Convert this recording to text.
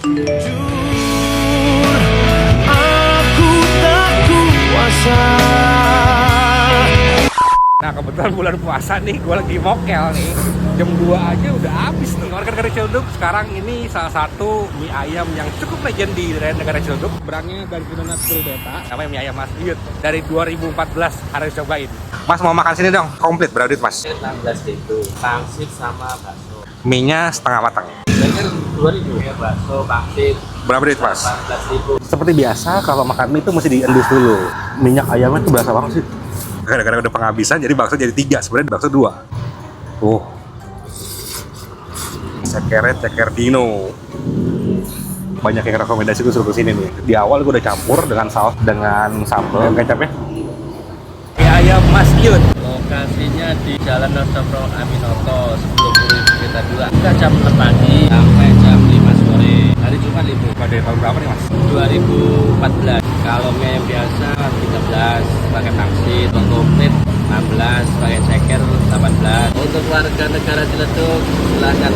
Nah kebetulan bulan puasa nih, gue lagi mokel nih. Jam 2 aja udah habis nih. Negara Ciledug sekarang ini salah satu mie ayam yang cukup legend di negara Ciledug. Berangnya dari Donat Beta. Namanya mie ayam Mas Yud. Dari 2014 harus cobain. Mas mau makan sini dong, komplit berapa duit Mas? 16 itu, pangsit sama bakso. Mie-nya setengah matang. Kan 2.000 ya, bakso, pangsit. Berapa duit Mas? 14.000. Seperti biasa kalau makan mie itu mesti diendus dulu. Minyak ayamnya tuh berasa banget sih. Gara-gara udah penghabisan jadi bakso jadi 3, sebenarnya bakso 2. Ceker Dino. Banyak yang rekomendasi gue suruh kesini nih. Di awal gue udah campur dengan saus dengan sambal kecapnya. Mie ayam Mas Yud. Lokasinya di Jalan Nordopro Aminoto sebelum kita 2. Kita jam 6 pagi sampai jam 5 sore. Hari Jumat libur. Pada tahun berapa nih Mas? 2014. Kalau mie yang biasa 13 pakai pangsit, untuk komplit 16 pakai ceker 18. Untuk warga negara Ciledug silakan